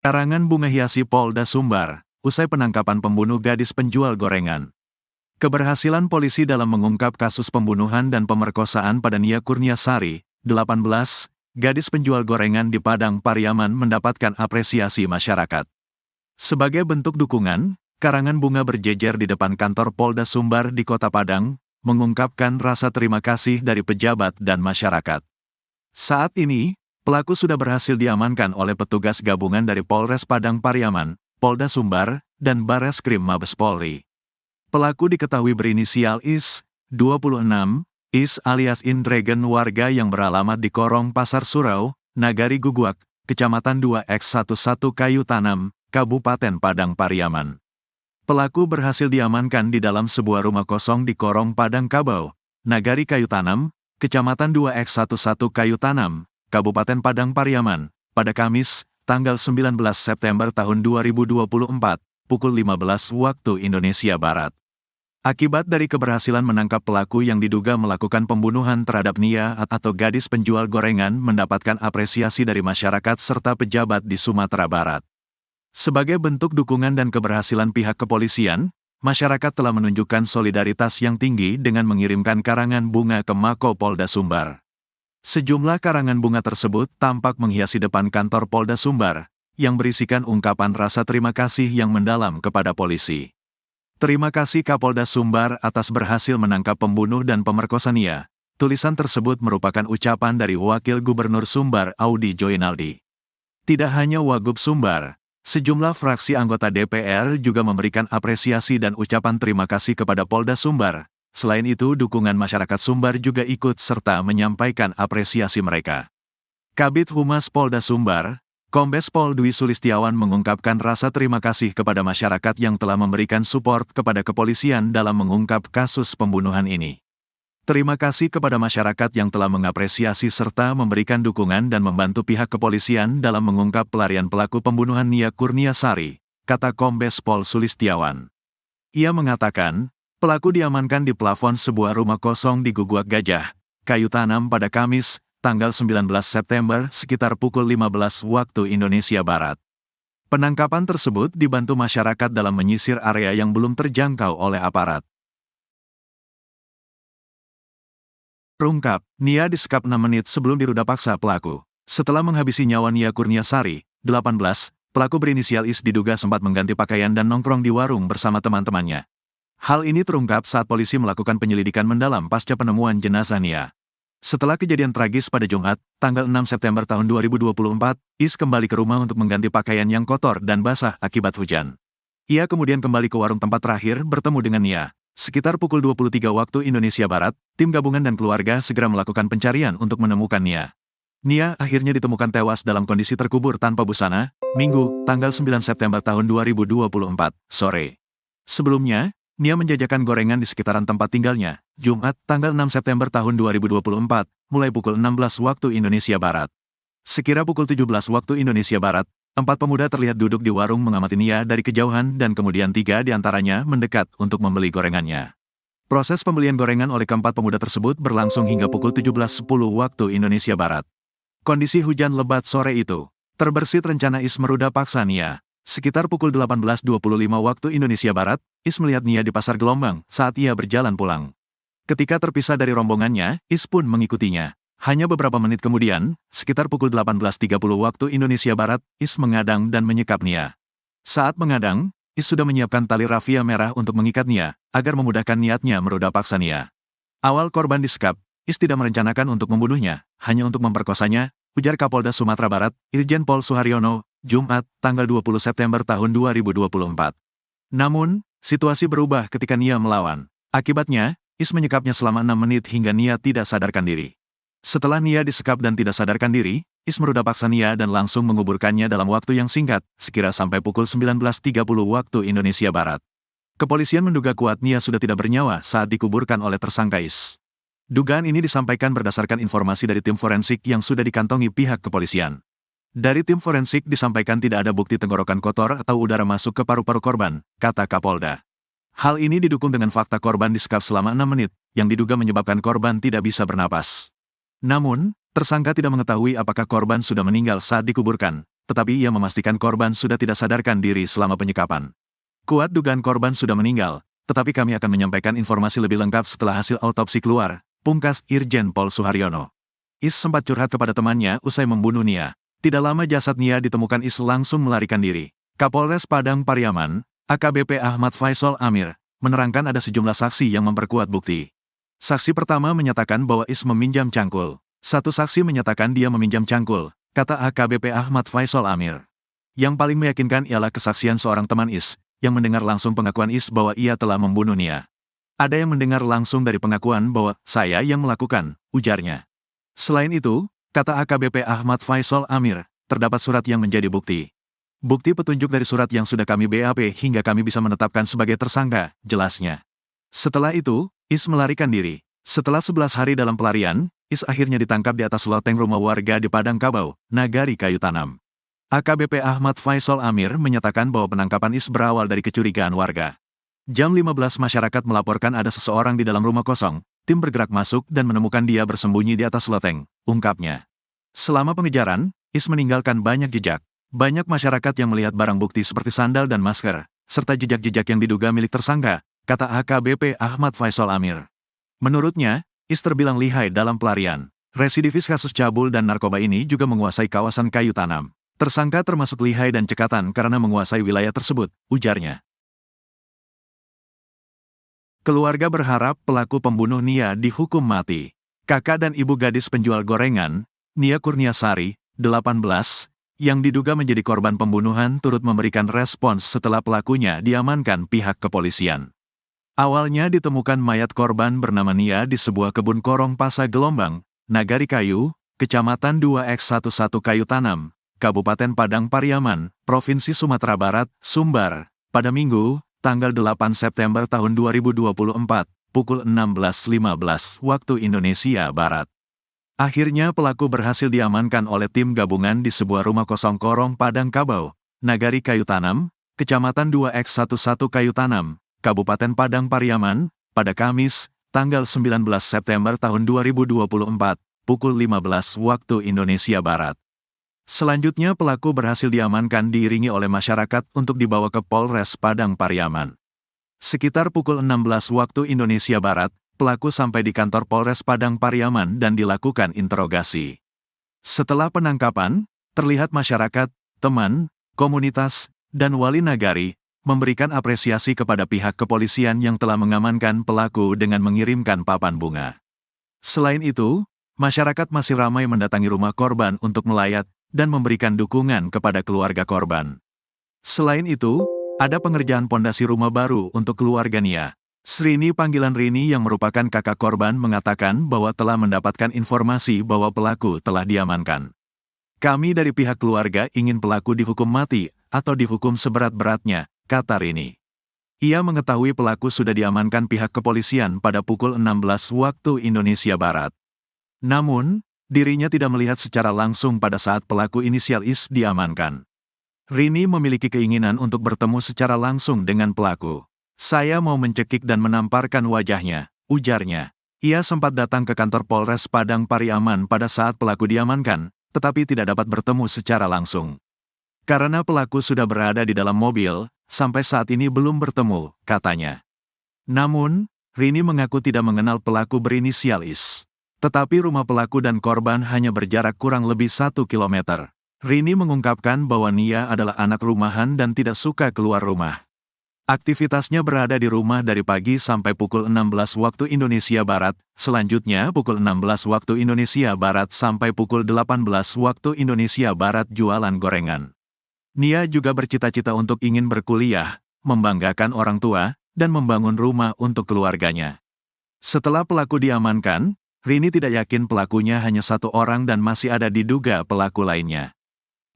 Karangan Bunga Hiasi Polda Sumbar, usai penangkapan pembunuh gadis penjual gorengan. Keberhasilan polisi dalam mengungkap kasus pembunuhan dan pemerkosaan pada Nia Kurniasari, 18, gadis penjual gorengan di Padang Pariaman mendapatkan apresiasi masyarakat. Sebagai bentuk dukungan, karangan bunga berjejer di depan kantor Polda Sumbar di Kota Padang, mengungkapkan rasa terima kasih dari pejabat dan masyarakat. Saat ini, pelaku sudah berhasil diamankan oleh petugas gabungan dari Polres Padang Pariaman, Polda Sumbar, dan Bareskrim Mabes Polri. Pelaku diketahui berinisial IS, 26, IS alias Indregen, warga yang beralamat di Korong Pasar Surau, Nagari Guguak, Kecamatan 2X11 Kayu Tanam, Kabupaten Padang Pariaman. Pelaku berhasil diamankan di dalam sebuah rumah kosong di Korong Padang Kabau, Nagari Kayu Tanam, Kecamatan 2X11 Kayu Tanam, Kabupaten Padang Pariaman, pada Kamis, tanggal 19 September tahun 2024, pukul 15 waktu Indonesia Barat. Akibat dari keberhasilan menangkap pelaku yang diduga melakukan pembunuhan terhadap Nia atau gadis penjual gorengan mendapatkan apresiasi dari masyarakat serta pejabat di Sumatera Barat. Sebagai bentuk dukungan dan keberhasilan pihak kepolisian, masyarakat telah menunjukkan solidaritas yang tinggi dengan mengirimkan karangan bunga ke Mako Polda Sumbar. Sejumlah karangan bunga tersebut tampak menghiasi depan kantor Polda Sumbar, yang berisikan ungkapan rasa terima kasih yang mendalam kepada polisi. Terima kasih Kapolda Sumbar atas berhasil menangkap pembunuh dan pemerkosa Nia. Tulisan tersebut merupakan ucapan dari Wakil Gubernur Sumbar Audi Joinaldi. Tidak hanya Wagub Sumbar, sejumlah fraksi anggota DPR juga memberikan apresiasi dan ucapan terima kasih kepada Polda Sumbar. Selain itu, dukungan masyarakat Sumbar juga ikut serta menyampaikan apresiasi mereka. Kabid Humas Polda Sumbar, Kombes Pol Dwi Sulistiawan mengungkapkan rasa terima kasih kepada masyarakat yang telah memberikan support kepada kepolisian dalam mengungkap kasus pembunuhan ini. Terima kasih kepada masyarakat yang telah mengapresiasi serta memberikan dukungan dan membantu pihak kepolisian dalam mengungkap pelarian pelaku pembunuhan Nia Kurniasari, kata Kombes Pol Sulistiawan. Ia mengatakan, pelaku diamankan di plafon sebuah rumah kosong di Guguak Gajah, Kayu Tanam pada Kamis, tanggal 19 September sekitar pukul 15 waktu Indonesia Barat. Penangkapan tersebut dibantu masyarakat dalam menyisir area yang belum terjangkau oleh aparat. Terungkap, Nia disekap 6 menit sebelum diruda paksa pelaku. Setelah menghabisi nyawa Nia Kurniasari, 18, pelaku berinisial IS diduga sempat mengganti pakaian dan nongkrong di warung bersama teman-temannya. Hal ini terungkap saat polisi melakukan penyelidikan mendalam pasca penemuan jenazah Nia. Setelah kejadian tragis pada Jumat, tanggal 6 September tahun 2024, IS kembali ke rumah untuk mengganti pakaian yang kotor dan basah akibat hujan. Ia kemudian kembali ke warung tempat terakhir bertemu dengan Nia. Sekitar pukul 23 waktu Indonesia Barat, tim gabungan dan keluarga segera melakukan pencarian untuk menemukan Nia. Nia akhirnya ditemukan tewas dalam kondisi terkubur tanpa busana, Minggu, tanggal 9 September tahun 2024, sore. Sebelumnya, Nia menjajakan gorengan di sekitaran tempat tinggalnya, Jumat, tanggal 6 September tahun 2024, mulai pukul 16 waktu Indonesia Barat. Sekira pukul 17 waktu Indonesia Barat, 4 pemuda terlihat duduk di warung mengamati Nia dari kejauhan dan kemudian 3 di antaranya mendekat untuk membeli gorengannya. Proses pembelian gorengan oleh keempat pemuda tersebut berlangsung hingga pukul 17.10 waktu Indonesia Barat. Kondisi hujan lebat sore itu, terbersit rencana IS meruda paksa Nia. Sekitar pukul 18.25 waktu Indonesia Barat, IS melihat Nia di Pasar Gelombang saat ia berjalan pulang. Ketika terpisah dari rombongannya, IS pun mengikutinya. Hanya beberapa menit kemudian, sekitar pukul 18.30 waktu Indonesia Barat, IS mengadang dan menyekap Nia. Saat mengadang, IS sudah menyiapkan tali rafia merah untuk mengikat Nia, agar memudahkan niatnya meruda paksa Nia. Awal korban disekap, IS tidak merencanakan untuk membunuhnya, hanya untuk memperkosanya, ujar Kapolda Sumatera Barat, Irjen Pol Suharyono, Jumat, tanggal 20 September tahun 2024. Namun, situasi berubah ketika Nia melawan. Akibatnya, IS menyekapnya selama 6 menit hingga Nia tidak sadarkan diri. Setelah Nia disekap dan tidak sadarkan diri, IS meruda paksa Nia dan langsung menguburkannya dalam waktu yang singkat, sekira sampai pukul 19.30 waktu Indonesia Barat. Kepolisian menduga kuat Nia sudah tidak bernyawa saat dikuburkan oleh tersangka IS. Dugaan ini disampaikan berdasarkan informasi dari tim forensik yang sudah dikantongi pihak kepolisian. Dari tim forensik disampaikan tidak ada bukti tenggorokan kotor atau udara masuk ke paru-paru korban, kata Kapolda. Hal ini didukung dengan fakta korban disekap selama 6 menit, yang diduga menyebabkan korban tidak bisa bernapas. Namun, tersangka tidak mengetahui apakah korban sudah meninggal saat dikuburkan. tetapi ia memastikan korban sudah tidak sadarkan diri selama penyekapan. Kuat dugaan korban sudah meninggal, tetapi kami akan menyampaikan informasi lebih lengkap setelah hasil autopsi keluar, pungkas Irjen Pol Suharyono. Is sempat curhat kepada temannya usai membunuh Nia. Tidak lama jasad Nia ditemukan, Is langsung melarikan diri. Kapolres Padang Pariaman, AKBP Ahmad Faisal Amir, menerangkan ada sejumlah saksi yang memperkuat bukti. Saksi pertama menyatakan bahwa Is meminjam cangkul. Satu saksi menyatakan dia meminjam cangkul, kata AKBP Ahmad Faisal Amir. Yang paling meyakinkan ialah kesaksian seorang teman Is, yang mendengar langsung pengakuan Is bahwa ia telah membunuh Nia. Ada yang mendengar langsung dari pengakuan bahwa saya yang melakukan, ujarnya. Selain itu, kata AKBP Ahmad Faisal Amir, terdapat surat yang menjadi bukti. Bukti petunjuk dari surat yang sudah kami BAP hingga kami bisa menetapkan sebagai tersangka, jelasnya. Setelah itu, Is melarikan diri. Setelah 11 hari dalam pelarian, Is akhirnya ditangkap di atas loteng rumah warga di Padang Kabau, Nagari Kayu Tanam. AKBP Ahmad Faisal Amir menyatakan bahwa penangkapan Is berawal dari kecurigaan warga. Jam 15 masyarakat melaporkan ada seseorang di dalam rumah kosong, tim bergerak masuk dan menemukan dia bersembunyi di atas loteng, ungkapnya. Selama pengejaran, Is meninggalkan banyak jejak. Banyak masyarakat yang melihat barang bukti seperti sandal dan masker, serta jejak-jejak yang diduga milik tersangka, kata AKBP Ahmad Faisal Amir. Menurutnya, Is terbilang lihai dalam pelarian. Residivis kasus cabul dan narkoba ini juga menguasai kawasan Kayu Tanam. Tersangka termasuk lihai dan cekatan karena menguasai wilayah tersebut, ujarnya. Keluarga berharap pelaku pembunuh Nia dihukum mati. Kakak dan ibu gadis penjual gorengan, Nia Kurniasari, 18, yang diduga menjadi korban pembunuhan turut memberikan respons setelah pelakunya diamankan pihak kepolisian. Awalnya ditemukan mayat korban bernama Nia di sebuah kebun korong Pasa Gelombang, Nagari Kayu, Kecamatan 2X11 Kayu Tanam, Kabupaten Padang Pariaman, Provinsi Sumatera Barat, Sumbar, pada Minggu, tanggal 8 September tahun 2024, pukul 16.15 waktu Indonesia Barat. Akhirnya pelaku berhasil diamankan oleh tim gabungan di sebuah rumah kosong korong Padang Kabau, Nagari Kayu Tanam, Kecamatan 2X11 Kayu Tanam, Kabupaten Padang Pariaman, pada Kamis, tanggal 19 September tahun 2024, pukul 15 waktu Indonesia Barat. Selanjutnya pelaku berhasil diamankan diiringi oleh masyarakat untuk dibawa ke Polres Padang Pariaman. Sekitar pukul 16 waktu Indonesia Barat, pelaku sampai di kantor Polres Padang Pariaman dan dilakukan interogasi. Setelah penangkapan, terlihat masyarakat, teman, komunitas, dan wali nagari memberikan apresiasi kepada pihak kepolisian yang telah mengamankan pelaku dengan mengirimkan papan bunga. Selain itu, masyarakat masih ramai mendatangi rumah korban untuk melayat dan memberikan dukungan kepada keluarga korban. Selain itu, ada pengerjaan pondasi rumah baru untuk keluarga Nia. Srini panggilan Rini yang merupakan kakak korban mengatakan bahwa telah mendapatkan informasi bahwa pelaku telah diamankan. Kami dari pihak keluarga ingin pelaku dihukum mati atau dihukum seberat-beratnya, kata Rini. Ia mengetahui pelaku sudah diamankan pihak kepolisian pada pukul 16 waktu Indonesia Barat. Namun, dirinya tidak melihat secara langsung pada saat pelaku inisial Is diamankan. Rini memiliki keinginan untuk bertemu secara langsung dengan pelaku. Saya mau mencekik dan menamparkan wajahnya, ujarnya. Ia sempat datang ke kantor Polres Padang Pariaman pada saat pelaku diamankan, tetapi tidak dapat bertemu secara langsung. Karena pelaku sudah berada di dalam mobil, sampai saat ini belum bertemu, katanya. Namun, Rini mengaku tidak mengenal pelaku berinisial Is. Tetapi rumah pelaku dan korban hanya berjarak kurang lebih 1 kilometer. Rini mengungkapkan bahwa Nia adalah anak rumahan dan tidak suka keluar rumah. Aktivitasnya berada di rumah dari pagi sampai pukul 16 waktu Indonesia Barat, selanjutnya pukul 16 waktu Indonesia Barat sampai pukul 18 waktu Indonesia Barat jualan gorengan. Nia juga bercita-cita untuk ingin berkuliah, membanggakan orang tua, dan membangun rumah untuk keluarganya. Setelah pelaku diamankan, Rini tidak yakin pelakunya hanya satu orang dan masih ada diduga pelaku lainnya.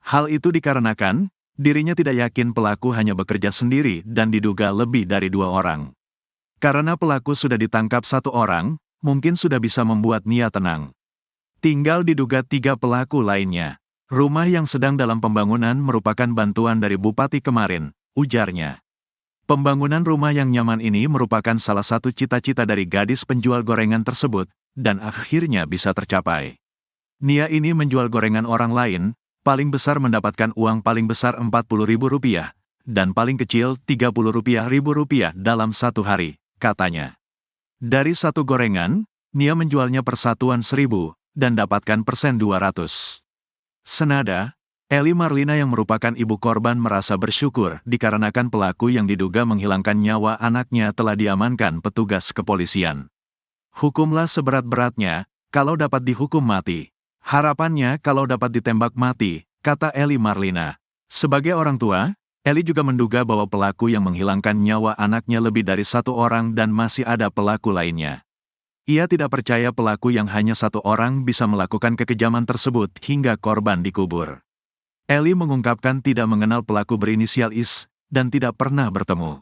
Hal itu dikarenakan, dirinya tidak yakin pelaku hanya bekerja sendiri dan diduga lebih dari 2 orang. Karena pelaku sudah ditangkap 1 orang, mungkin sudah bisa membuat Nia tenang. Tinggal diduga 3 pelaku lainnya. Rumah yang sedang dalam pembangunan merupakan bantuan dari Bupati kemarin, ujarnya. Pembangunan rumah yang nyaman ini merupakan salah satu cita-cita dari gadis penjual gorengan tersebut, dan akhirnya bisa tercapai. Nia ini menjual gorengan orang lain, Paling besar mendapatkan uang paling besar Rp40.000 dan paling kecil Rp30.000 dalam satu hari, katanya. Dari satu gorengan, Nia menjualnya persatuan 1.000 dan dapatkan persen 200. Senada, Eli Marlina yang merupakan ibu korban merasa bersyukur dikarenakan pelaku yang diduga menghilangkan nyawa anaknya telah diamankan petugas kepolisian. Hukumlah seberat-beratnya, kalau dapat dihukum mati. Harapannya kalau dapat ditembak mati, kata Eli Marlina. Sebagai orang tua, Eli juga menduga bahwa pelaku yang menghilangkan nyawa anaknya lebih dari satu orang dan masih ada pelaku lainnya. Ia tidak percaya pelaku yang hanya satu orang bisa melakukan kekejaman tersebut hingga korban dikubur. Eli mengungkapkan tidak mengenal pelaku berinisial Is dan tidak pernah bertemu.